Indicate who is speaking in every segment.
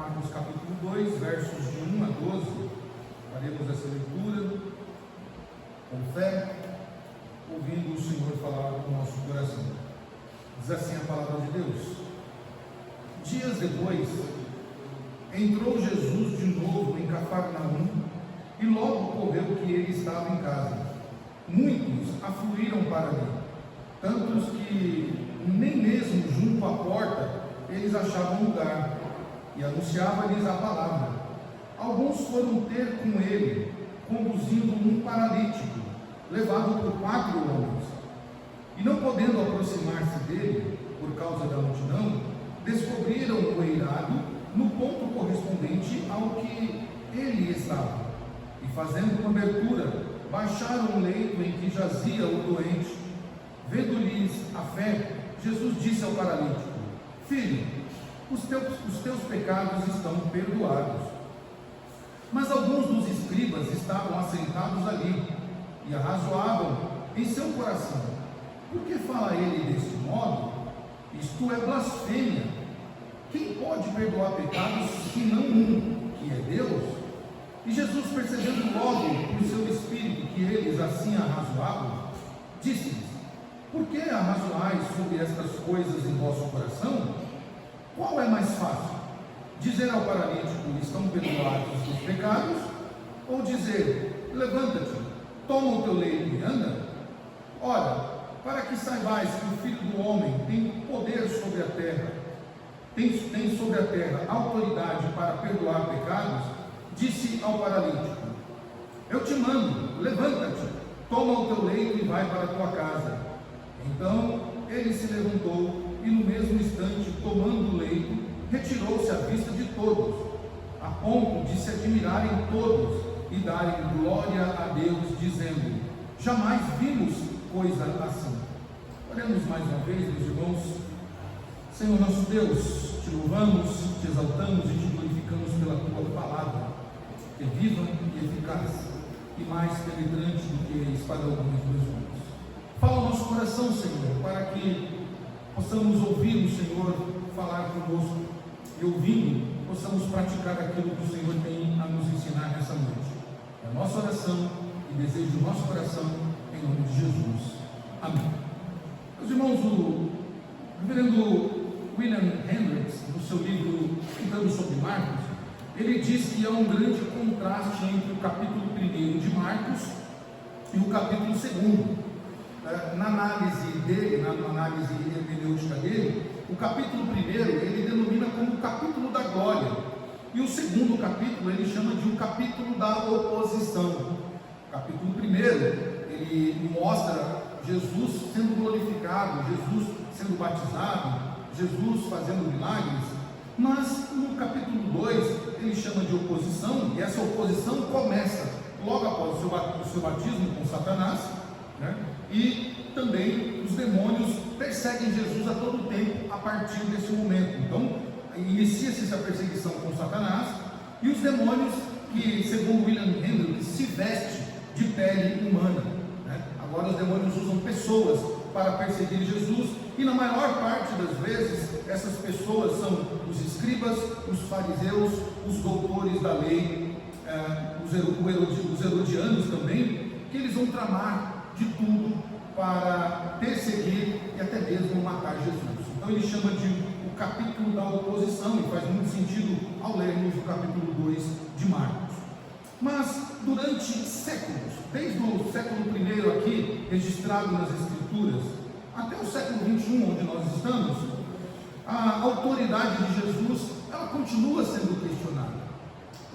Speaker 1: Marcos capítulo 2, versos de 1 a 12, faremos essa leitura com fé, ouvindo o Senhor falar com o nosso coração. Diz assim a palavra de Deus: Dias depois, entrou Jesus de novo em Cafarnaum, e logo ocorreu que ele estava em casa. Muitos afluíram para ali, tantos que nem mesmo junto à porta eles achavam lugar, e anunciava-lhes a palavra. Alguns foram ter com ele, conduzindo um paralítico, levado por 4 homens. E não podendo aproximar-se dele, por causa da multidão, descobriram o eirado no ponto correspondente ao que ele estava. E fazendo uma abertura, baixaram o leito em que jazia o doente. Vendo-lhes a fé, Jesus disse ao paralítico: Filho, os teus pecados estão perdoados. Mas alguns dos escribas estavam assentados ali, e arrazoavam em seu coração: Por que fala ele deste modo? Isto é blasfêmia. Quem pode perdoar pecados senão um, que é Deus? E Jesus, percebendo logo no seu espírito que eles assim arrazoavam, disse-lhes: Por que arrazoais sobre estas coisas em vosso coração? Qual é mais fácil? Dizer ao paralítico: Estão perdoados os teus pecados? Ou dizer: Levanta-te, toma o teu leito e anda? Ora, para que saibais que o Filho do Homem tem poder sobre a terra, tem sobre a terra autoridade para perdoar pecados, disse ao paralítico: Eu te mando, levanta-te, toma o teu leito e vai para a tua casa. Então ele se levantou e no mesmo instante, tomando o leito, retirou-se à vista de todos, a ponto de se admirarem todos e darem glória a Deus, dizendo: Jamais vimos coisa assim. Oremos mais uma vez, meus irmãos. Senhor nosso Deus, te louvamos, te exaltamos e te glorificamos pela tua palavra, que é viva e eficaz, e mais penetrante do que espada alguma dos meus olhos. Fala o nosso coração, Senhor, para que possamos ouvir o Senhor falar conosco, e ouvindo, possamos praticar aquilo que o Senhor tem a nos ensinar nessa noite. É a nossa oração e desejo do nosso coração, em nome de Jesus. Amém. Meus irmãos, o reverendo William Hendricks, no seu livro Estudando sobre Marcos, ele diz que há um grande contraste entre o capítulo 1 de Marcos e o capítulo 2. Na análise dele, na análise hermenêutica dele, o capítulo 1 ele denomina como o capítulo da glória, e o segundo capítulo ele chama de um capítulo da oposição. O capítulo 1 ele mostra Jesus sendo glorificado, Jesus sendo batizado, Jesus fazendo milagres, mas no capítulo 2 ele chama de oposição, e essa oposição começa logo após o seu batismo com Satanás, né? E também os demônios perseguem Jesus a todo tempo a partir desse momento. Então inicia-se essa perseguição com Satanás, e os demônios, que segundo William Hendricks, se vestem de pele humana, né? Agora os demônios usam pessoas para perseguir Jesus, e na maior parte das vezes essas pessoas são os escribas, os fariseus, os doutores da lei, os herodianos também, que eles vão tramar de tudo para perseguir e até mesmo matar Jesus. Então ele chama de o capítulo da oposição, e faz muito sentido ao lermos o capítulo 2 de Marcos. Mas durante séculos, desde o século I aqui, registrado nas Escrituras, até o século XXI, onde nós estamos, a autoridade de Jesus, ela continua sendo questionada.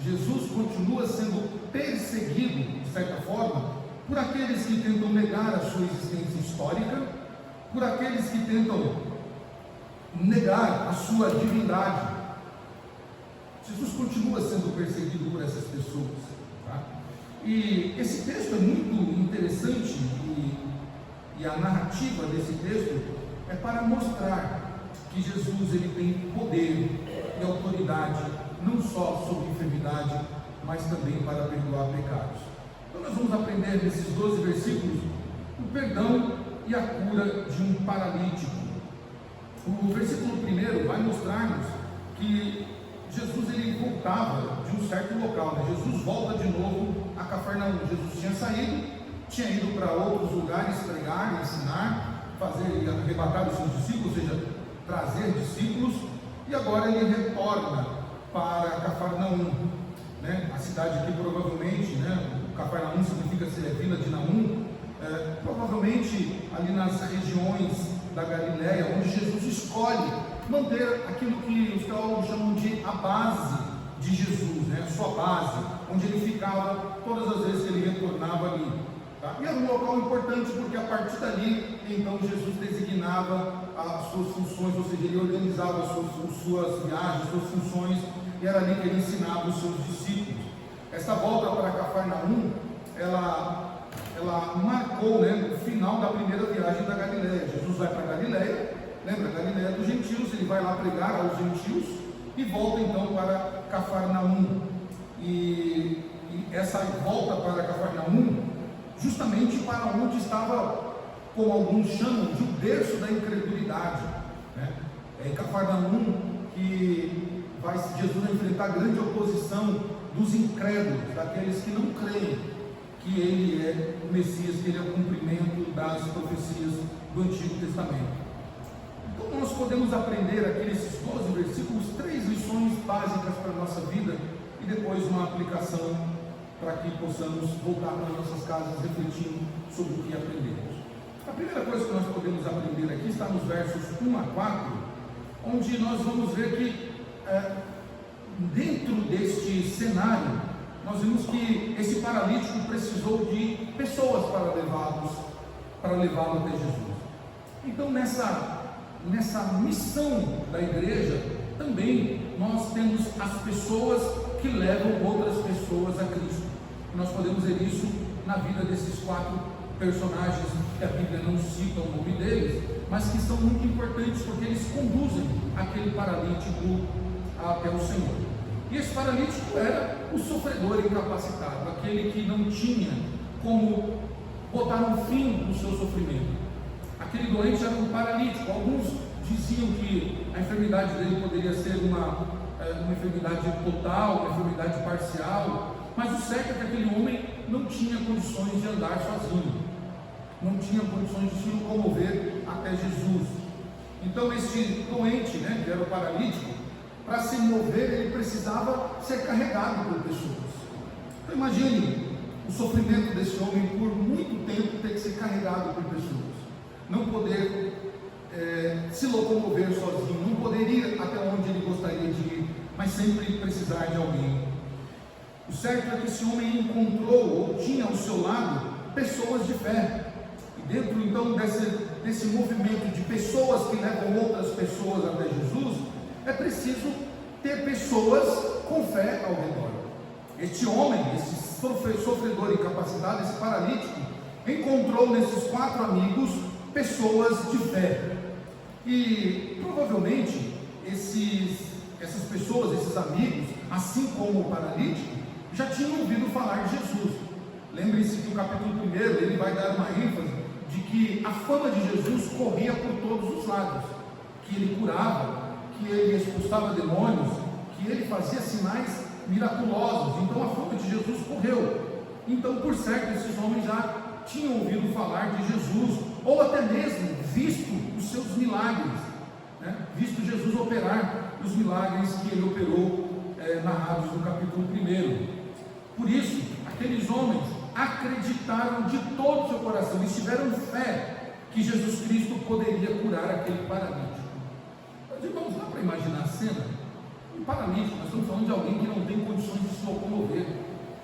Speaker 1: Jesus continua sendo perseguido, de certa forma, por aqueles que tentam negar a sua existência histórica, por aqueles que tentam negar a sua divindade. Jesus continua sendo perseguido por essas pessoas, tá? E esse texto é muito interessante, e a narrativa desse texto é para mostrar que Jesus ele tem poder e autoridade, não só sobre enfermidade, mas também para perdoar pecados. Então nós vamos aprender nesses 12 versículos o perdão e a cura de um paralítico. O versículo 1 vai mostrar-nos que Jesus ele voltava de um certo local, né? Jesus volta de novo a Cafarnaum. Jesus tinha saído, tinha ido para outros lugares pregar, ensinar, arrebatar os seus discípulos, ou seja, trazer discípulos, e agora ele retorna para Cafarnaum, né? A cidade aqui provavelmente, né? Cafarnaum significa ser vila de Naum, provavelmente ali nas regiões da Galileia, onde Jesus escolhe manter aquilo que os teólogos chamam de a base de Jesus, né? A sua base, onde ele ficava todas as vezes que ele retornava ali. Tá? E era um local importante porque a partir dali, então Jesus designava as suas funções, ou seja, ele organizava as suas viagens, as suas funções, e era ali que ele ensinava os seus discípulos. Essa volta para Cafarnaum, ela marcou, né, o final da primeira viagem da Galileia. Jesus vai para a Galileia, lembra, a Galileia dos gentios, ele vai lá pregar aos gentios e volta então para Cafarnaum. E essa volta para Cafarnaum, justamente para onde estava, como alguns chamam, de o berço da incredulidade, né? É em Cafarnaum que Jesus vai enfrentar grande oposição dos incrédulos, daqueles que não creem que ele é o Messias, que ele é o cumprimento das profecias do Antigo Testamento. Então nós podemos aprender aqui nesses 12 versículos 3 lições básicas para a nossa vida e depois uma aplicação para que possamos voltar para nossas casas refletindo sobre o que aprendemos. A primeira coisa que nós podemos aprender aqui está nos versos 1 a 4, onde nós vamos ver que dentro deste cenário nós vimos que esse paralítico precisou de pessoas para levá-lo até Jesus. Então nessa missão da igreja também nós temos as pessoas que levam outras pessoas a Cristo. E nós podemos ver isso na vida desses 4 personagens que a Bíblia não cita o nome deles, mas que são muito importantes porque eles conduzem aquele paralítico até o Senhor. E esse paralítico era o sofredor incapacitado, aquele que não tinha como botar um fim no seu sofrimento. Aquele doente era um paralítico. Alguns diziam que a enfermidade dele poderia ser uma enfermidade total, uma enfermidade parcial, mas o certo é que aquele homem não tinha condições de andar sozinho, não tinha condições de se locomover até Jesus. Então esse doente, né, que era o paralítico, para se mover ele precisava ser carregado por pessoas. Então imagine o sofrimento desse homem por muito tempo ter que ser carregado por pessoas, não poder se locomover sozinho, não poder ir até onde ele gostaria de ir, mas sempre precisar de alguém. O certo é que esse homem encontrou ou tinha ao seu lado pessoas de fé, e dentro então desse movimento de pessoas que levam outras pessoas até Jesus, é preciso ter pessoas com fé ao redor. Este homem, esse sofredor incapacitado, esse paralítico, encontrou nesses 4 amigos pessoas de fé. E provavelmente essas pessoas, esses amigos, assim como o paralítico, já tinham ouvido falar de Jesus. Lembrem-se que no capítulo 1 ele vai dar uma ênfase de que a fama de Jesus corria por todos os lados, que ele curava, que ele expulsava demônios, que ele fazia sinais miraculosos. Então a fama de Jesus correu. Então, por certo, esses homens já tinham ouvido falar de Jesus, ou até mesmo visto os seus milagres, né? Visto Jesus operar os milagres que ele operou, narrados no capítulo 1. Por isso, aqueles homens acreditaram de todo o seu coração, eles tiveram fé que Jesus Cristo poderia curar aquele paralítico. Vamos lá para imaginar a cena. Um paralítico, nós estamos falando de alguém que não tem condições de se locomover,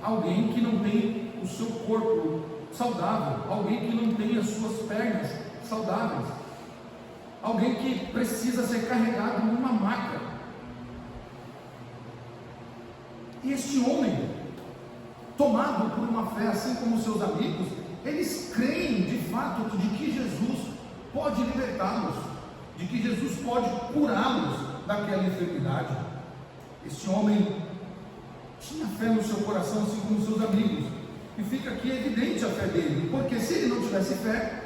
Speaker 1: alguém que não tem o seu corpo saudável, alguém que não tem as suas pernas saudáveis, alguém que precisa ser carregado numa maca. E este homem, tomado por uma fé assim como seus amigos, eles creem de fato de que Jesus pode libertá-los, de que Jesus pode curá-los daquela enfermidade. Este homem tinha fé no seu coração, assim como seus amigos, e fica aqui evidente a fé dele, porque se ele não tivesse fé,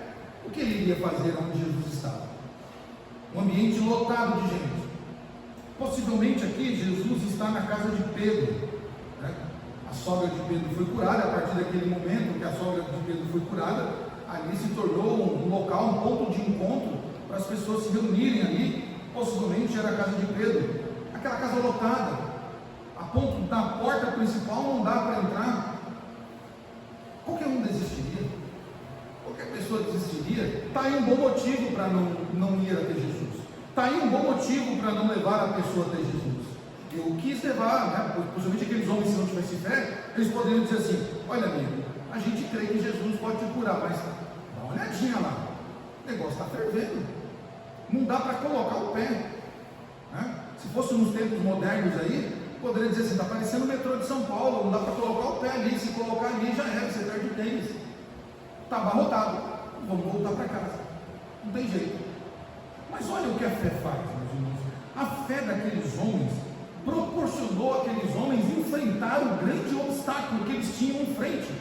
Speaker 1: o que ele iria fazer onde Jesus estava? Um ambiente lotado de gente, Possivelmente aqui Jesus está na casa de Pedro, né? A sogra de Pedro foi curada. A partir daquele momento que a sogra de Pedro foi curada, ali se tornou um local, um ponto de encontro para as pessoas se reunirem ali. Possivelmente era a casa de Pedro, aquela casa lotada, a ponto da porta principal não dá para entrar. Qualquer um desistiria, qualquer pessoa desistiria. Está aí um bom motivo para não ir até Jesus, está aí um bom motivo para não levar a pessoa até Jesus. Eu quis levar, né? Possivelmente aqueles homens, se não tivessem fé, eles poderiam dizer assim: olha amigo, a gente crê que Jesus pode te curar, mas dá uma olhadinha lá, o negócio está fervendo, não dá para colocar o pé, né? Se fosse nos tempos modernos aí, poderia dizer assim: está parecendo o metrô de São Paulo, não dá para colocar o pé ali, se colocar ali já era, você perde o tênis, está abarrotado, vamos voltar para casa, não tem jeito. Mas olha o que a fé faz, meus irmãos. A fé daqueles homens proporcionou àqueles homens enfrentar o grande obstáculo que eles tinham em frente,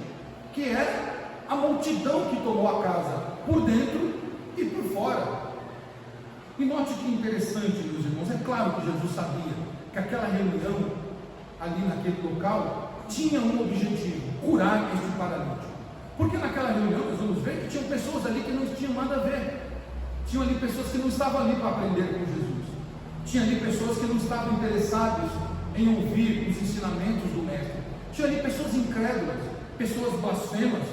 Speaker 1: que era a multidão que tomou a casa, por dentro e por fora. E note que interessante, meus irmãos, é claro que Jesus sabia que aquela reunião ali naquele local tinha um objetivo: curar este paralítico. Porque naquela reunião nós vamos ver que tinham pessoas ali que não tinham nada a ver, tinham ali pessoas que não estavam ali para aprender com Jesus, tinha ali pessoas que não estavam interessadas em ouvir os ensinamentos do mestre, tinha ali pessoas incrédulas, pessoas blasfemas,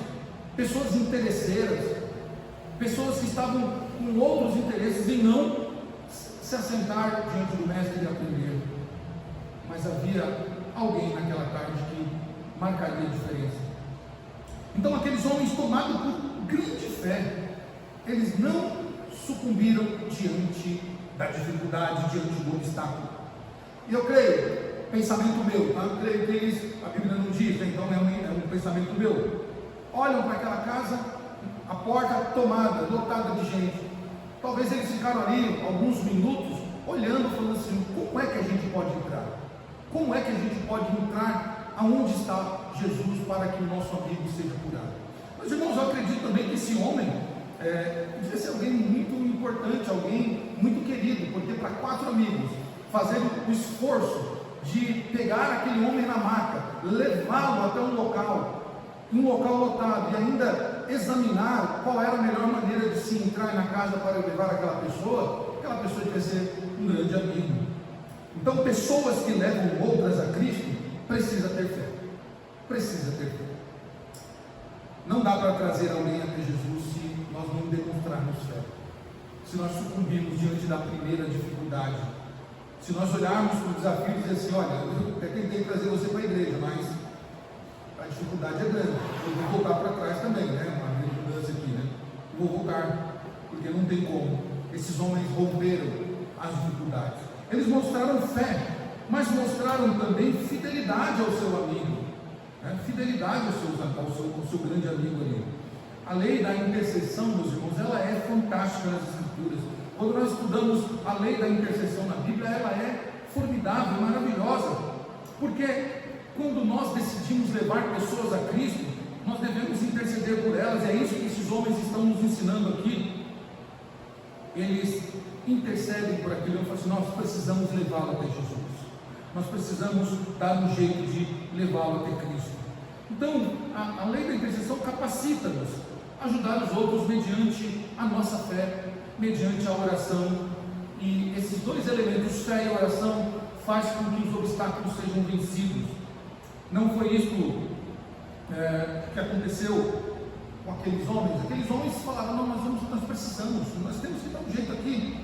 Speaker 1: pessoas interesseiras, pessoas que estavam com outros interesses em não se assentar diante do mestre e aprender. Mas havia alguém naquela tarde que marcaria a diferença. Então aqueles homens, tomados por grande fé, eles não sucumbiram diante da dificuldade, diante do obstáculo. E eu creio, pensamento meu, tá? Eu creio que eles, a Bíblia não diz, então é um pensamento meu, olham para aquela casa, a porta tomada, lotada de gente. Talvez eles ficaram ali alguns minutos olhando, falando assim: como é que a gente pode entrar? Como é que a gente pode entrar aonde está Jesus para que o nosso amigo seja curado? Mas irmãos, eu acredito também que esse homem devia ser alguém muito importante, alguém muito querido, porque para 4 amigos fazerem o esforço de pegar aquele homem na maca, levá-lo até um local lotado e ainda examinar qual era a melhor maneira de se entrar na casa para levar aquela pessoa devia ser um grande amigo. Então, pessoas que levam outras a Cristo precisa ter fé. Não dá para trazer alguém até Jesus se nós não demonstrarmos fé, se nós sucumbirmos diante da primeira dificuldade, se nós olharmos para o desafio e dizer assim: olha, eu até tentei trazer você para a igreja, mas a dificuldade é grande, eu vou voltar para trás também, né? Uma redundância aqui, né? Vou voltar, porque não tem como. Esses homens romperam as dificuldades, eles mostraram fé, mas mostraram também fidelidade ao seu amigo, né? Fidelidade ao seu grande amigo ali. A lei da intercessão, meus irmãos, ela é fantástica nas Escrituras. Quando nós estudamos a lei da intercessão na Bíblia, ela é formidável, maravilhosa, porque quando nós decidimos levar pessoas a Cristo, nós devemos interceder por elas. É isso que esses homens estão nos ensinando aqui. Eles intercedem por aquilo e falam assim: nós precisamos levá-lo até Jesus, nós precisamos dar um jeito de levá-lo até Cristo. Então a lei da intercessão capacita-nos a ajudar os outros mediante a nossa fé, mediante a oração. E esses 2 elementos, fé e oração, faz com que os obstáculos sejam vencidos. Não foi isso que aconteceu com aqueles homens. Aqueles homens falaram: não, nós precisamos, nós temos que dar um jeito aqui.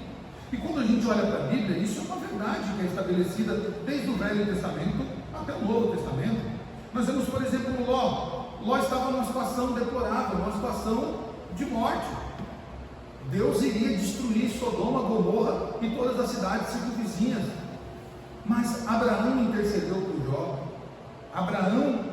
Speaker 1: E quando a gente olha para a Bíblia, isso é uma verdade que é estabelecida desde o Velho Testamento até o Novo Testamento. Nós vemos, por exemplo, Ló estava numa situação deplorável, numa situação de morte. Deus iria destruir Sodoma, Gomorra e todas as cidades circunvizinhas. Mas Abraão intercedeu por Ló. Abraão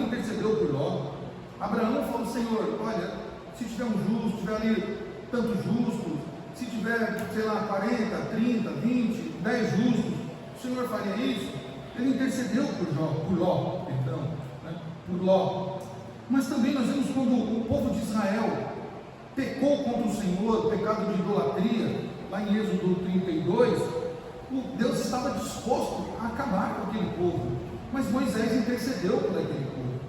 Speaker 1: intercedeu por Ló. Abraão falou: Senhor, olha, se tiver um justo, tiver ali tantos justos, se tiver, sei lá, 40, 30, 20, 10 justos, o Senhor faria isso? Ele intercedeu por Ló. Mas também nós vemos quando o povo de Israel pecou contra o Senhor, pecado de idolatria, lá em Êxodo 32, Deus estava disposto a acabar com aquele povo, mas Moisés intercedeu por aquele povo.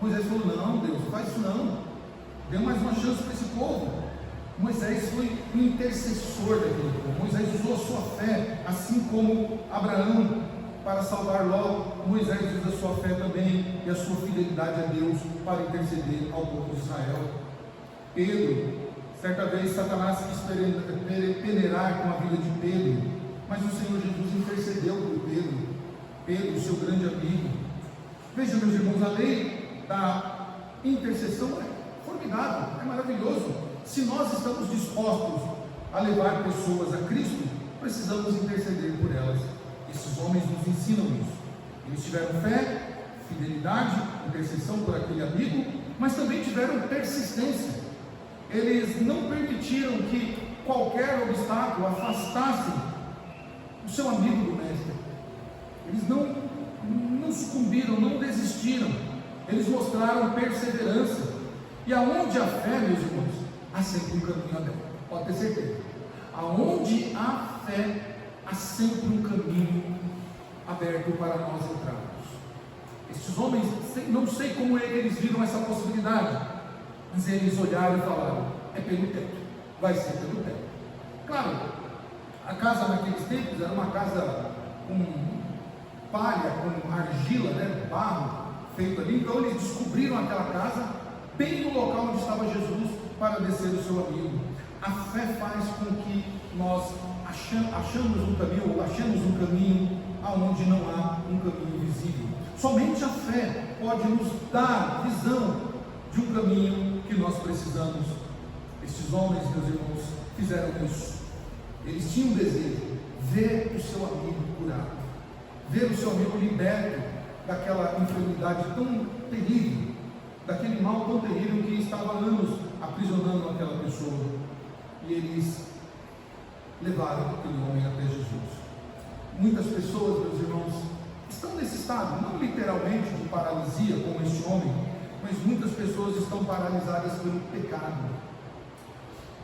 Speaker 1: Moisés falou: não, Deus, não faz isso não, dê mais uma chance para esse povo. Moisés foi um intercessor daquele povo. Moisés usou a sua fé, assim como Abraão para salvar Ló. Moisés usa a sua fé também e a sua fidelidade a Deus para interceder ao povo de Israel. Pedro, certa vez Satanás quis peneirar com a vida de Pedro, mas o Senhor Jesus intercedeu por Pedro. Pedro, seu grande amigo. Veja, meus irmãos, a lei da intercessão é formidável, é maravilhoso. Se nós estamos dispostos a levar pessoas a Cristo, precisamos interceder por elas. Esses homens nos ensinam isso. Eles tiveram fé, fidelidade, intercessão por aquele amigo, mas também tiveram persistência. Eles não permitiram que qualquer obstáculo afastasse o seu amigo do mestre. Eles não sucumbiram, não desistiram. Eles mostraram perseverança. E aonde há fé, meus irmãos, há sempre um caminho aberto. Pode ter certeza. Aonde há fé, há sempre um caminho aberto para nós entrarmos. Estes homens, não sei como eles viram essa possibilidade, mas eles olharam e falaram: é pelo teto, vai ser pelo teto. Claro, a casa naqueles tempos era uma casa com palha, com argila, barro feito ali. Então eles descobriram aquela casa bem no local onde estava Jesus para descer o seu amigo. A fé faz com que nós achamos um caminho, ou achemos um caminho aonde não há um caminho visível. Somente a fé pode nos dar visão de um caminho que nós precisamos. Estes homens, meus irmãos, fizeram isso. Eles tinham um desejo: ver o seu amigo curado, ver o seu amigo liberto daquela enfermidade tão terrível, daquele mal tão terrível que estava há anos aprisionando aquela pessoa. E eles levaram aquele homem até Jesus. Muitas pessoas, meus irmãos, estão nesse estado, não literalmente de paralisia como este homem, mas muitas pessoas estão paralisadas pelo pecado.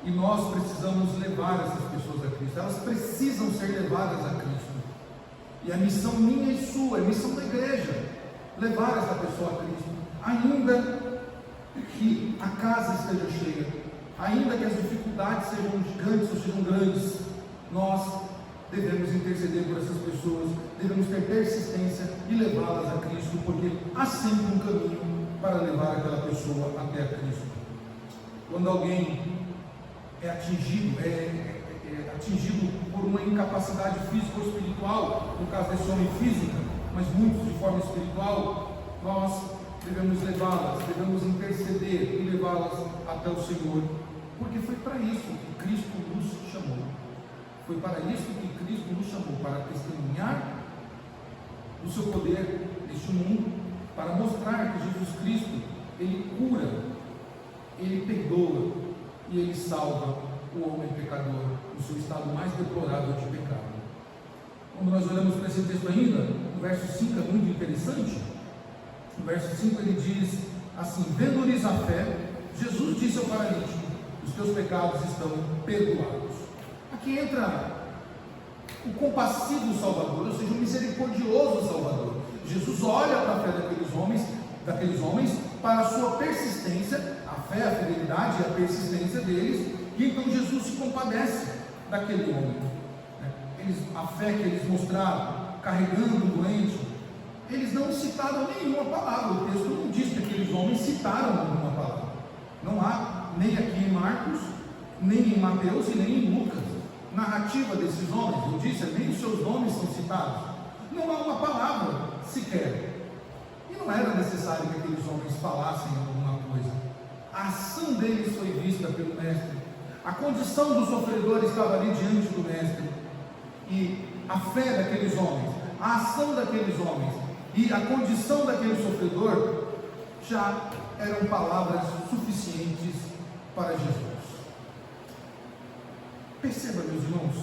Speaker 1: E nós precisamos levar essas pessoas a Cristo. Elas precisam ser levadas a Cristo. E a missão minha e sua, a missão da igreja, levar essa pessoa a Cristo. Ainda que a casa esteja cheia, ainda que as dificuldades sejam gigantes ou sejam grandes, nós devemos interceder por essas pessoas, devemos ter persistência e levá-las a Cristo, porque há sempre um caminho para levar aquela pessoa até a Cristo. Quando alguém é atingido por uma incapacidade física ou espiritual, no caso desse homem física, mas muitos de forma espiritual, nós devemos levá-las, devemos interceder e levá-las até o Senhor, porque foi para isso que Cristo nos chamou. Foi para isso que Cristo nos chamou, para testemunhar o seu poder neste mundo, para mostrar que Jesus Cristo, Ele cura, Ele perdoa e Ele salva o homem pecador no seu estado mais deplorável de pecado. Quando nós olhamos para esse texto ainda, o verso 5 é muito interessante. No verso 5 ele diz assim: vendo-lhes a fé, Jesus disse ao paralítico: os teus pecados estão perdoados. Aqui entra o compassivo Salvador, ou seja, o misericordioso Salvador. Jesus olha para a fé daqueles homens, para a sua persistência, a fé, a fidelidade e a persistência deles, e então Jesus se compadece daquele homem. A fé que eles mostraram, carregando o doente, eles não citaram nenhuma palavra. O texto não diz que aqueles homens citaram alguma palavra. Não há, nem aqui em Marcos, nem em Mateus e nem em Lucas, narrativa desses homens. Eu disse, nem os seus nomes são citados. Não há uma palavra sequer. E não era necessário que aqueles homens falassem alguma coisa. A ação deles foi vista pelo Mestre. A condição do sofredor estava ali diante do Mestre. E a fé daqueles homens, a ação daqueles homens e a condição daquele sofredor já eram palavras suficientes para Jesus. Perceba, meus irmãos,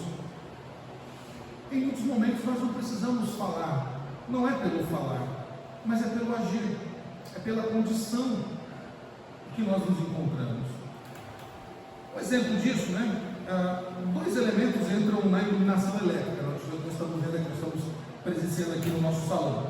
Speaker 1: em muitos momentos nós não precisamos falar, não é pelo falar, mas é pelo agir, é pela condição que nós nos encontramos. Um exemplo disso, dois elementos entram na iluminação elétrica. nós estamos vendo aqui, nós estamos presenciando aqui no nosso salão.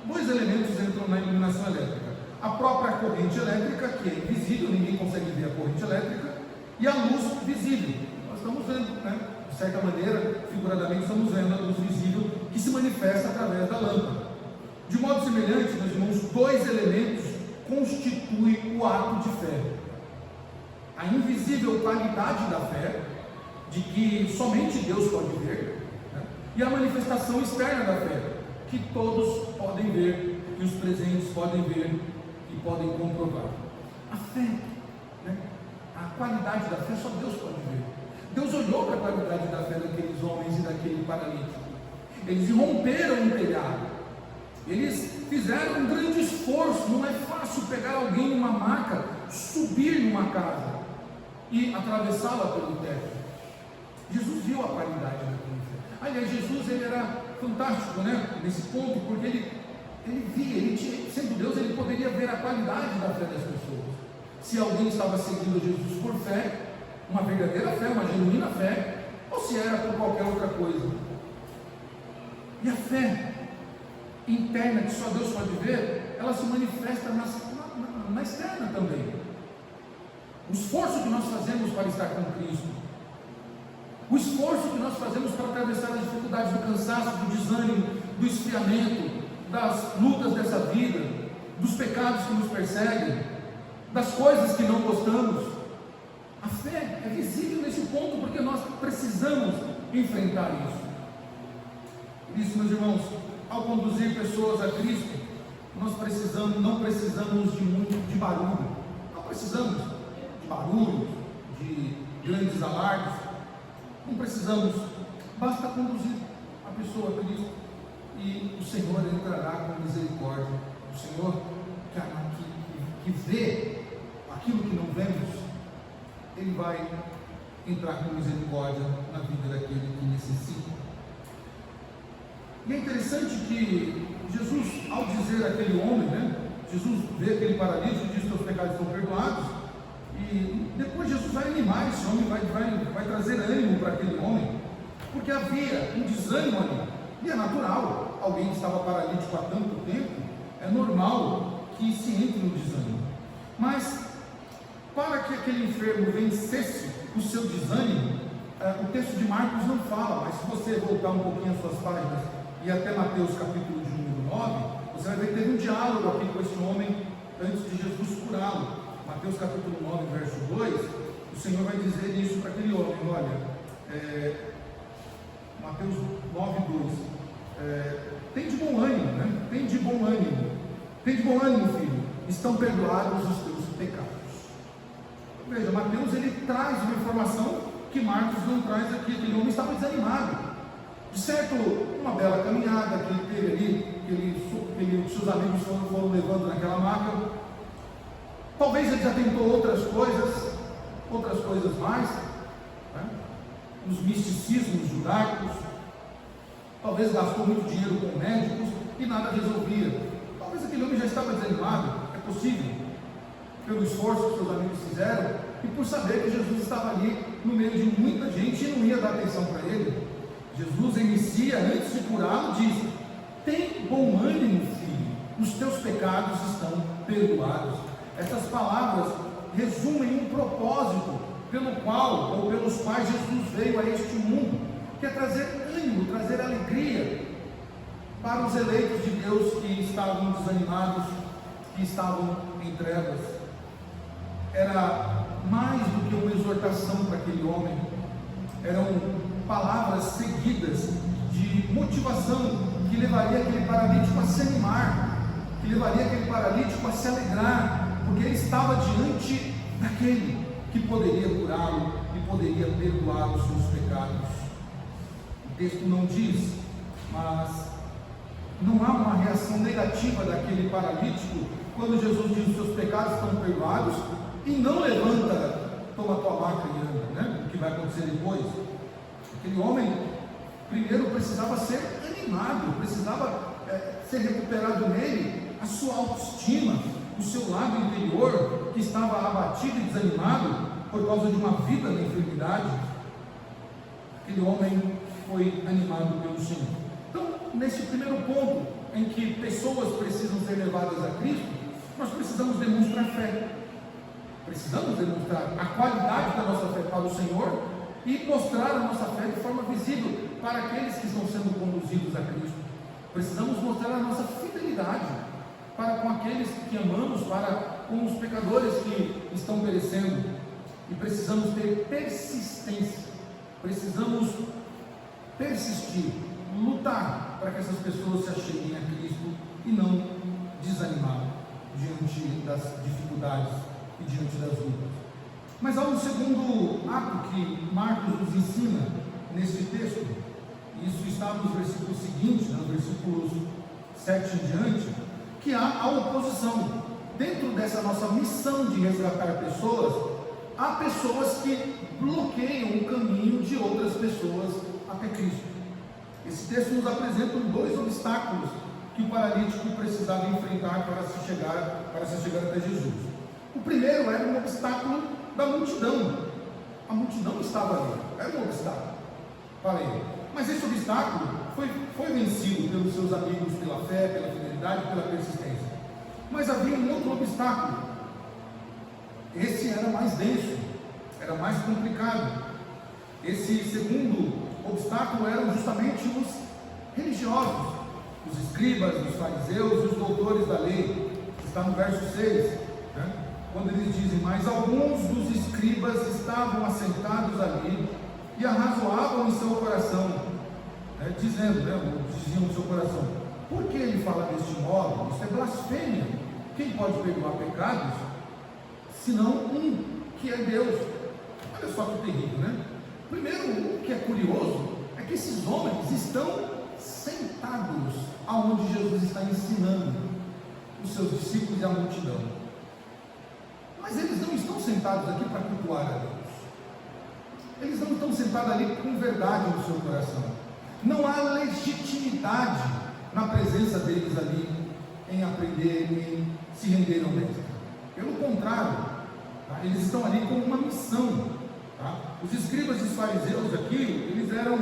Speaker 1: Dois elementos entram na iluminação elétrica: a própria corrente elétrica, que é invisível, ninguém consegue ver a corrente elétrica, e a luz visível. Nós estamos vendo, né? De certa maneira, figuradamente, estamos vendo a luz visível que se manifesta através da lâmpada. De modo semelhante, meus irmãos, dois elementos constituem o ato de fé: a invisível qualidade da fé, de que somente Deus pode ver, né? E a manifestação externa da fé, que todos podem ver, que os presentes podem ver e podem comprovar. A fé, né? A qualidade da fé, só Deus pode ver. Deus olhou para a qualidade da fé daqueles homens e daquele paralítico. Eles romperam um telhado, eles fizeram um grande esforço. Não é fácil pegar alguém numa maca, subir numa casa e atravessá-la pelo teto. Jesus viu a qualidade daquilo. Aliás, Jesus, ele era fantástico, né, nesse ponto, porque ele via, sendo Deus, ele poderia ver a qualidade da fé das pessoas. Se alguém estava seguindo Jesus por fé, uma verdadeira fé, uma genuína fé, ou se era por qualquer outra coisa. E a fé interna, que só Deus pode ver, ela se manifesta na externa também. O esforço que nós fazemos para estar com Cristo, o esforço que nós fazemos para atravessar as dificuldades do cansaço, do desânimo, do esfriamento, das lutas dessa vida, dos pecados que nos perseguem, das coisas que não gostamos. A fé é visível nesse ponto, porque nós precisamos enfrentar isso. Por isso, meus irmãos, ao conduzir pessoas a Cristo, nós não precisamos de barulho. Não precisamos de barulho, de grandes alardes. Não precisamos, basta conduzir a pessoa a Cristo e o Senhor entrará com misericórdia. O Senhor que vê aquilo que não vemos, Ele vai entrar com misericórdia na vida daquele que necessita. E é interessante que Jesus, ao dizer àquele homem, né, Jesus vê aquele paralítico e diz: teus pecados estão perdoados. E depois Jesus vai animar esse homem, vai trazer ânimo para aquele homem, porque havia um desânimo ali, e é natural. Alguém que estava paralítico há tanto tempo, é normal que se entre no desânimo. Mas para que aquele enfermo vencesse o seu desânimo, o texto de Marcos não fala, mas se você voltar um pouquinho as suas páginas e até Mateus capítulo de número 9, você vai ver que teve um diálogo aqui com esse homem antes de Jesus curá-lo. Mateus capítulo 9, verso 2, o Senhor vai dizer isso para aquele homem: olha, Mateus 9, 2, tem de bom ânimo, né? Tem de bom ânimo, filho, estão perdoados os teus pecados. Veja, Mateus, ele traz uma informação que Marcos não traz aqui. Aquele homem estava desanimado, de certo, uma bela caminhada que ele teve ali, que seus amigos foram levando naquela maca. Talvez ele já tentou outras coisas mais, né? Os misticismos judaicos, talvez gastou muito dinheiro com médicos e nada resolvia. Talvez aquele homem já estava desanimado, é possível, pelo esforço que seus amigos fizeram e por saber que Jesus estava ali no meio de muita gente e não ia dar atenção para ele. Jesus inicia, antes de curá-lo, diz: tem bom ânimo, filho, os teus pecados estão perdoados. Essas palavras resumem um propósito pelo qual ou pelos quais Jesus veio a este mundo, que é trazer ânimo, trazer alegria para os eleitos de Deus que estavam desanimados, que estavam em trevas. Era mais do que uma exortação para aquele homem, eram palavras seguidas de motivação que levaria aquele paralítico a se animar, que levaria aquele paralítico a se alegrar, porque ele estava diante daquele que poderia curá-lo e poderia perdoar os seus pecados. O texto não diz, mas não há uma reação negativa daquele paralítico quando Jesus diz: os seus pecados estão perdoados, e não levanta, toma tua maca e anda, né? O que vai acontecer depois? Aquele homem primeiro precisava ser animado, precisava ser recuperado nele a sua autoestima, o seu lado interior que estava abatido e desanimado por causa de uma vida na enfermidade. Aquele homem foi animado pelo Senhor. Então, nesse primeiro ponto, em que pessoas precisam ser levadas a Cristo, nós precisamos demonstrar fé. Precisamos demonstrar a qualidade da nossa fé para o Senhor e mostrar a nossa fé de forma visível para aqueles que estão sendo conduzidos a Cristo. Precisamos mostrar a nossa fidelidade para com aqueles que amamos, para com os pecadores que estão perecendo. E precisamos ter persistência. Precisamos persistir, lutar para que essas pessoas se acheguem a Cristo e não desanimar diante das dificuldades e diante das lutas. Mas há um segundo ato que Marcos nos ensina nesse texto, e isso está nos versículos seguintes, nos versículos 7 em diante, que há a oposição. Dentro dessa nossa missão de resgatar pessoas, há pessoas que bloqueiam o caminho de outras pessoas até Cristo. Esse texto nos apresenta dois obstáculos que o paralítico precisava enfrentar para se chegar até Jesus. O primeiro era um obstáculo da multidão. A multidão estava ali, era um obstáculo para ele. Mas esse obstáculo foi vencido pelos seus amigos pela fé, pela fidelidade, pela persistência. Mas havia um outro obstáculo. Esse era mais denso, era mais complicado. Esse segundo obstáculo eram justamente os religiosos, os escribas, os fariseus e os doutores da lei. Está no verso 6, né? Quando eles dizem: mas alguns dos escribas estavam assentados ali e arrazoavam em seu coração, dizendo, diziam no seu coração: por que ele fala deste modo? Isso é blasfêmia. Quem pode perdoar pecados senão um que é Deus? Olha só que terrível, né? Primeiro, o que é curioso é que esses homens estão sentados aonde Jesus está ensinando os seus discípulos e a multidão. Mas eles não estão sentados aqui para cultuar a Deus. Eles não estão sentados ali com verdade no seu coração. Não há legitimidade na presença deles ali em aprender, em se render ao Mestre. Pelo contrário, tá? Eles estão ali com uma missão. Tá? Os escribas e os fariseus aqui, eles eram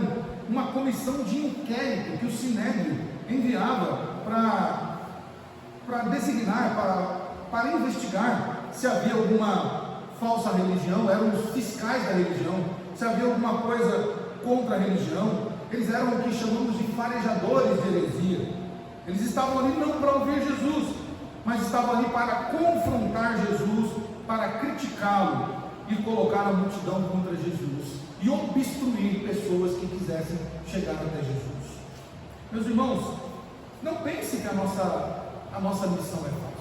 Speaker 1: uma comissão de inquérito que o Sinédrio enviava para designar, para investigar se havia alguma falsa religião. Eram os fiscais da religião. Se havia alguma coisa contra a religião. Eles eram o que chamamos de farejadores de heresia. Eles estavam ali não para ouvir Jesus, mas estavam ali para confrontar Jesus, para criticá-lo e colocar a multidão contra Jesus e obstruir pessoas que quisessem chegar até Jesus. Meus irmãos, não pense que a nossa missão é fácil.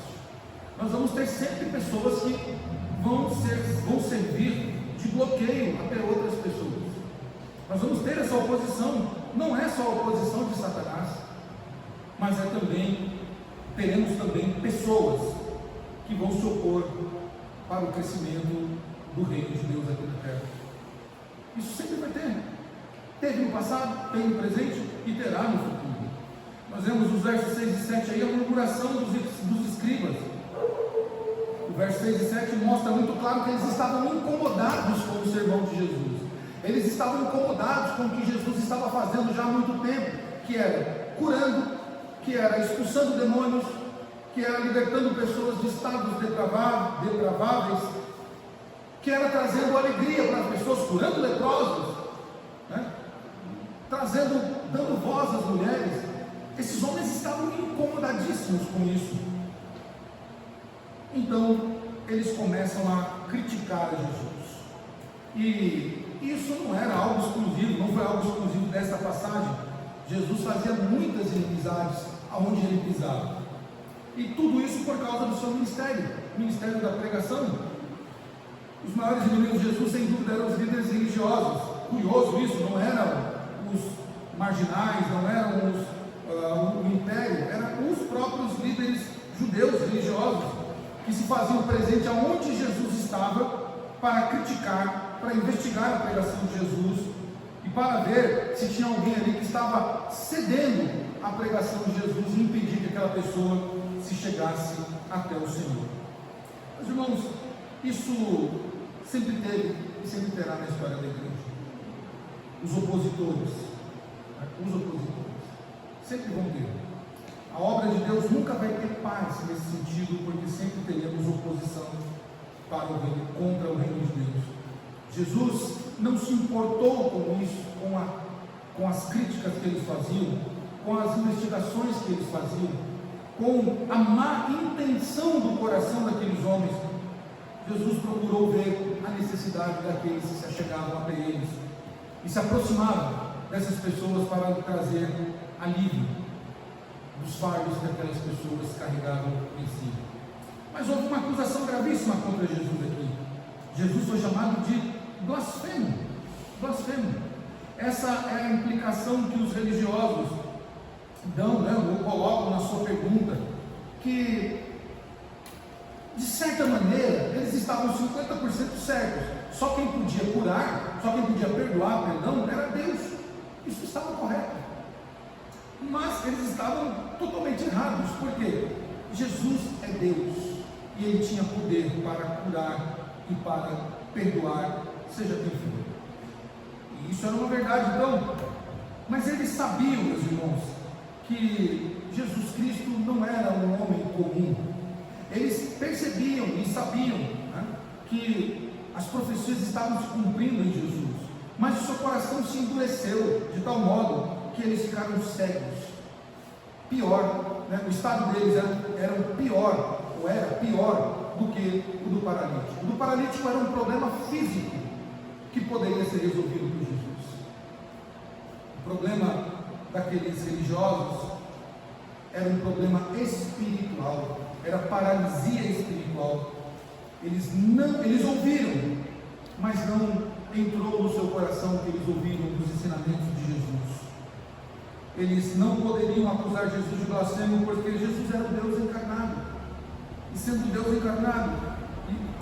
Speaker 1: Nós vamos ter sempre pessoas que vão servir de bloqueio até outras pessoas. Nós vamos ter essa oposição. Não é só a oposição de Satanás, mas teremos também pessoas que vão se opor para o crescimento do reino de Deus aqui na terra. Isso sempre vai ter. Teve no passado, tem no presente e terá no futuro. Nós vemos os versos 6 e 7 aí, a murmuração dos escribas. O verso 6 e 7 mostra muito claro que eles estavam incomodados com o sermão de Jesus. Eles estavam incomodados com o que Jesus estava fazendo já há muito tempo, que era curando, que era expulsando demônios, que era libertando pessoas de estados depraváveis, que era trazendo alegria para as pessoas, curando leprosos, né? Dando voz às mulheres. Esses homens estavam incomodadíssimos com isso. Então eles começam a criticar Jesus. E isso não era algo exclusivo, não foi algo exclusivo desta passagem. Jesus fazia muitas inimizades aonde ele pisava. E tudo isso por causa do seu ministério, o ministério da pregação. Os maiores inimigos de Jesus, sem dúvida, eram os líderes religiosos. Curioso isso, não eram os marginais, não eram o império, eram os próprios líderes judeus religiosos que se faziam presente aonde Jesus estava para criticar, para investigar a pregação de Jesus e para ver se tinha alguém ali que estava cedendo à pregação de Jesus e impedir que aquela pessoa se chegasse até o Senhor. Meus irmãos, isso sempre teve e sempre terá na história da igreja. Os opositores, Os opositores. Sempre vão ter. A obra de Deus nunca vai ter paz nesse sentido, porque sempre teremos oposição para o reino, contra o reino de Deus. Jesus não se importou com isso, com as críticas que eles faziam, com as investigações que eles faziam, com a má intenção do coração daqueles homens. Jesus procurou ver a necessidade daqueles que se achegavam até eles e se aproximavam dessas pessoas para trazer alívio dos fardos que aquelas pessoas carregavam em si. Mas houve uma acusação gravíssima contra Jesus aqui. Jesus foi chamado de blasfemo. Blasfemo. Essa é a implicação que os religiosos dão, ou colocam na sua pergunta, que de certa maneira eles estavam 50% certos. Só quem podia curar, só quem podia perdoar, perdão, era Deus. Isso estava correto. Mas eles estavam totalmente errados, porque Jesus é Deus e Ele tinha poder para curar e para perdoar, seja quem for. E isso era uma verdade, então. Mas eles sabiam, meus irmãos, que Jesus Cristo não era um homem comum. Eles percebiam e sabiam, que as profecias estavam se cumprindo em Jesus, mas o seu coração se endureceu de tal modo que eles ficaram cegos. Pior, o estado deles era pior, ou era pior do que o do paralítico. O do paralítico era um problema físico que poderia ser resolvido por Jesus. O problema daqueles religiosos era um problema espiritual, era paralisia espiritual. Eles ouviram, mas não entrou no seu coração que eles ouviram dos ensinamentos de Jesus. Eles não poderiam acusar Jesus de blasfemo, porque Jesus era o Deus encarnado, e sendo Deus encarnado,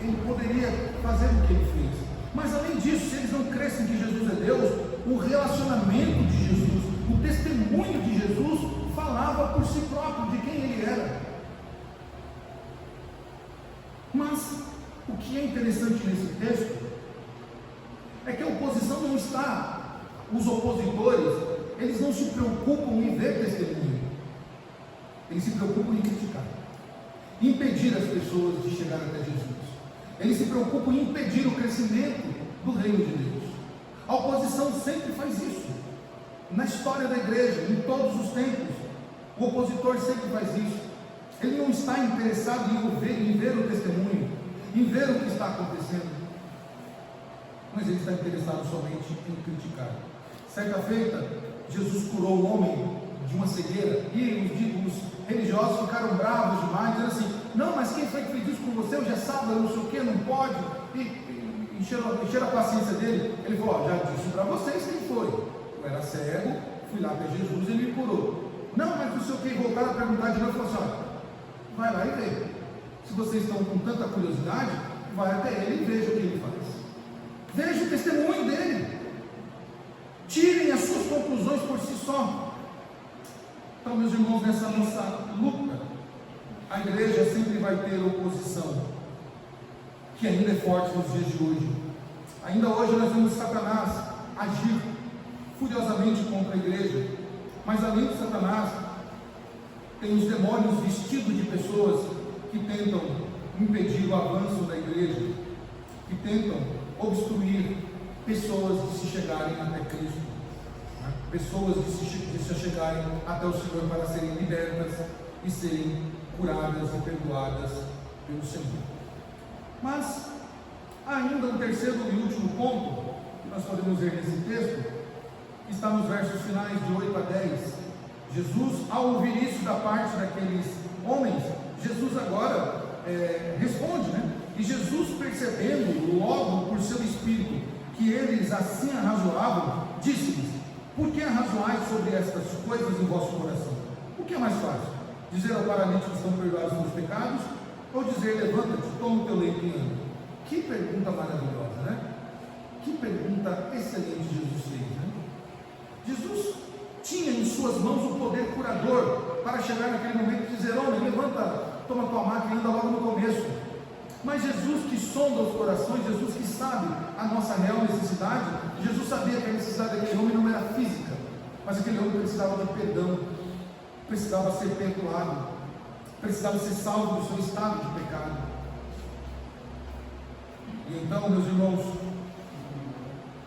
Speaker 1: Ele poderia fazer o que Ele fez. Mas além disso, se eles não crescem que Jesus é Deus, o relacionamento de Jesus, o testemunho de Jesus falava por si próprio de quem Ele era. Mas o que é interessante nesse texto é que a oposição não está, os opositores, eles não se preocupam em ver testemunho, eles se preocupam em criticar, impedir as pessoas de chegar até Jesus. Eles se preocupam em impedir o crescimento do reino de Deus. A oposição sempre faz isso. Na história da igreja, em todos os tempos, o opositor sempre faz isso. Ele não está interessado em ver o testemunho, em ver o que está acontecendo, mas ele está interessado somente em criticar. Certa feita, Jesus curou um homem de uma cegueira, e os religiosos ficaram bravos demais, dizendo assim: não, mas quem foi que fez isso com você? Hoje é sábado, não sei o que, não pode. E encheram a paciência dele. Ele falou: já disse para vocês quem foi. Eu era cego, fui lá até Jesus e ele me curou. Não, mas não sei o que, voltaram a perguntar de novo e falaram assim: vai lá e vê. Se vocês estão com tanta curiosidade, vai até ele e veja o que ele faz. Veja o testemunho dele. Tirem as suas conclusões por si só. Então, meus irmãos, nessa nossa luta, a igreja sempre vai ter oposição, que ainda é forte nos dias de hoje. Ainda hoje nós vemos Satanás agir furiosamente contra a igreja. Mas além de Satanás, tem os demônios vestidos de pessoas que tentam impedir o avanço da igreja, que tentam obstruir pessoas de se chegarem até Cristo, pessoas de se chegarem até o Senhor para serem libertas e serem curadas e perdoadas pelo Senhor. Mas ainda um terceiro e último ponto que nós podemos ver nesse texto está nos versos finais de 8 a 10. Jesus, ao ouvir isso da parte daqueles homens, Jesus agora responde, E Jesus, percebendo logo por seu espírito que eles assim arrazoavam, disse-lhes: por que arrazoais sobre estas coisas em vosso coração? O que é mais fácil? Dizer ao paralítico que estão perdoados os pecados, ou dizer: levanta-te, toma o teu leito e anda? Que pergunta maravilhosa, Que pergunta excelente Jesus fez, Jesus tinha em suas mãos o poder curador para chegar naquele momento e dizer: homem, levanta, toma tua maca e anda logo no começo. Mas Jesus, que sonda os corações, Jesus que sabe a nossa real necessidade, Jesus sabia que a necessidade daquele homem não era física, Mas aquele homem precisava de perdão, precisava ser perdoado, precisava ser salvo do seu estado de pecado. E então, meus irmãos,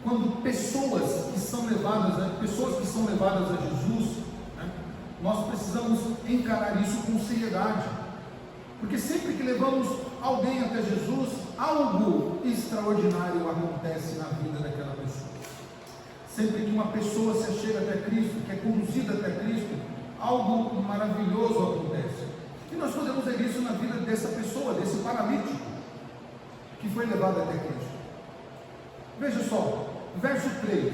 Speaker 1: quando pessoas que são levadas a Jesus, né, nós precisamos encarar isso com seriedade, porque sempre que levamos alguém até Jesus, algo extraordinário acontece na vida daquela pessoa. Sempre que uma pessoa se chega até Cristo, que é conduzida até Cristo, algo maravilhoso acontece. E nós podemos ver isso na vida dessa pessoa, desse paralítico, que foi levado até Cristo. Veja só, verso 3,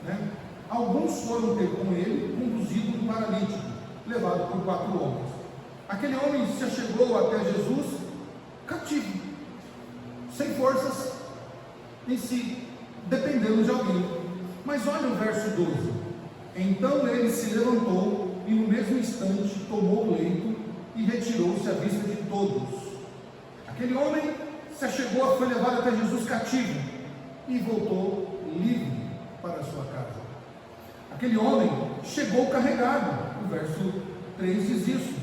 Speaker 1: né? Alguns foram ter com ele, conduzido um paralítico, levado por 4 homens. Aquele homem se chegou até Jesus, cativo, sem forças em si, dependendo de alguém. Mas olha o verso 12: então ele se levantou e no mesmo instante tomou o leito e retirou-se à vista de todos. Aquele homem se achegou, foi levado até Jesus cativo e voltou livre para a sua casa. Aquele homem chegou carregado, o verso 3 diz isso,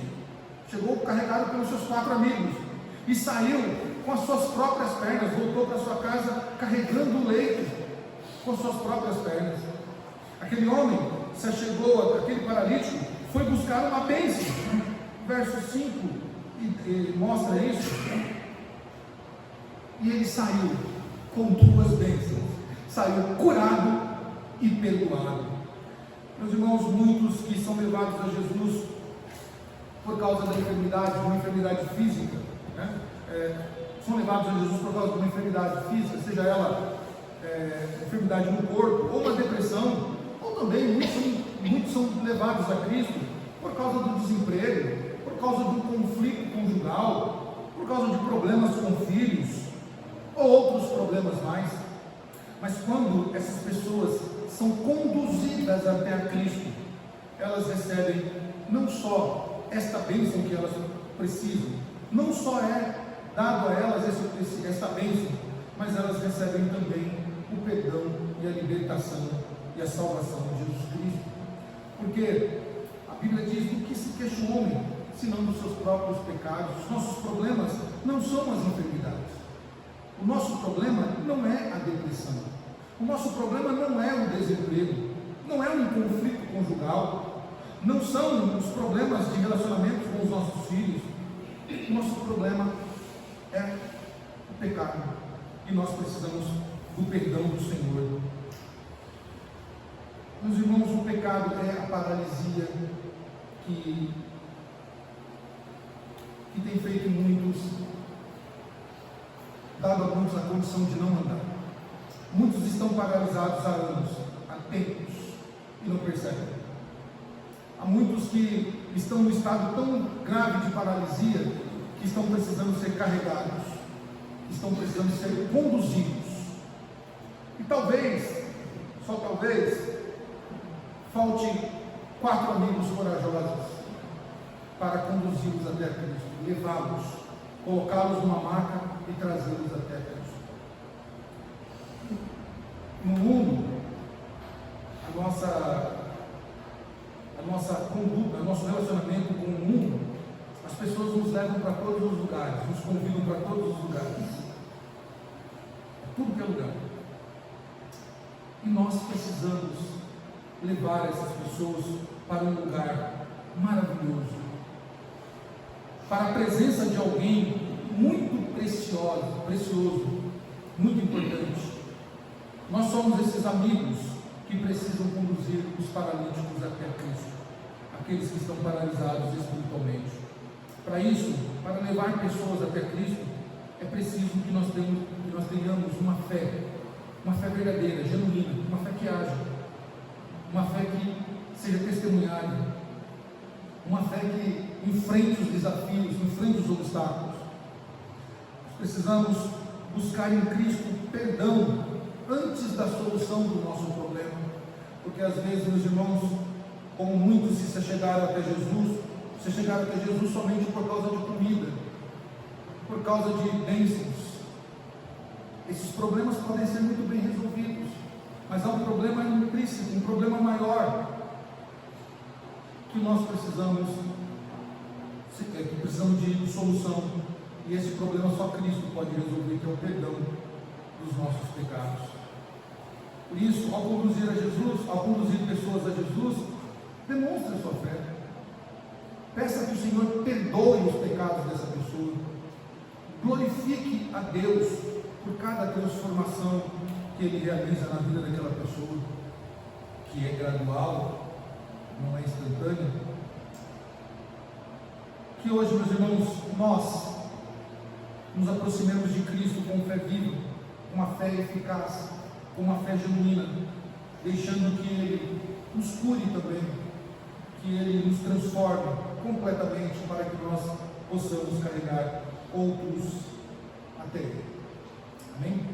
Speaker 1: chegou carregado pelos seus 4 amigos e saiu com as suas próprias pernas, voltou para a sua casa carregando o leito com as suas próprias pernas. Aquele homem se achegou, aquele paralítico foi buscar uma bênção. Verso 5 e mostra isso. E ele saiu com 2 bênçãos, saiu curado e perdoado. Meus irmãos, muitos que são levados a Jesus por causa da enfermidade, uma enfermidade física, né? São levados a Jesus por causa de uma enfermidade física, seja ela enfermidade no corpo, ou uma depressão, ou também muitos são levados a Cristo por causa do desemprego, por causa do conflito conjugal, por causa de problemas com filhos, ou outros problemas mais. Mas quando essas pessoas são conduzidas até a Cristo, elas recebem não só esta bênção que elas precisam, não só é dado a elas esta bênção, mas elas recebem também o perdão e a libertação e a salvação de Jesus Cristo. Porque a Bíblia diz: do que se queixa o homem, senão dos seus próprios pecados? Os nossos problemas não são as enfermidades, o nosso problema não é a depressão, o nosso problema não é o desemprego, não é um conflito conjugal, não são os problemas de relacionamento com os nossos filhos. O nosso problema é o pecado, e nós precisamos do perdão do Senhor. Meus irmãos, o pecado é a paralisia que tem feito muitos, dado a muitos a condição de não andar. Muitos estão paralisados há anos, há tempos, e não percebem. Há muitos que estão no estado tão grave de paralisia que estão precisando ser carregados, que estão precisando ser conduzidos. E talvez, só talvez, falte 4 amigos corajosos para conduzi-los até a Cristo, levá-los, colocá-los numa maca e trazê-los até a Cristo. No mundo, a nossa conduta, o nosso relacionamento com o mundo, as pessoas nos levam para todos os lugares, nos convidam para todos os lugares, tudo que é lugar. E nós precisamos levar essas pessoas para um lugar maravilhoso, para a presença de alguém muito precioso, muito importante. Nós somos esses amigos que precisam conduzir os paralíticos até Cristo, aqueles que estão paralisados espiritualmente. Para isso, para levar pessoas até Cristo, é preciso que nós tenhamos uma fé verdadeira, genuína, uma fé que haja, uma fé que seja testemunhada, uma fé que enfrente os desafios, enfrente os obstáculos. Nós precisamos buscar em Cristo perdão antes da solução do nosso problema, porque às vezes, meus irmãos, como muitos se chegaram até Jesus somente por causa de comida, por causa de bênçãos. Esses problemas podem ser muito bem resolvidos, mas há um problema implícito, um problema maior, que nós precisamos de solução, e esse problema só Cristo pode resolver, que é o perdão dos nossos pecados. Por isso, ao conduzir pessoas a Jesus, demonstre a sua fé. Peça que o Senhor perdoe os pecados dessa pessoa. Glorifique a Deus por cada transformação que Ele realiza na vida daquela pessoa, que é gradual, não é instantânea. Que hoje, meus irmãos, nós nos aproximemos de Cristo com fé viva, com uma fé eficaz, com uma fé genuína, deixando que Ele nos cure também, que Ele nos transforme completamente, para que nós possamos carregar outros até Ele. Amém?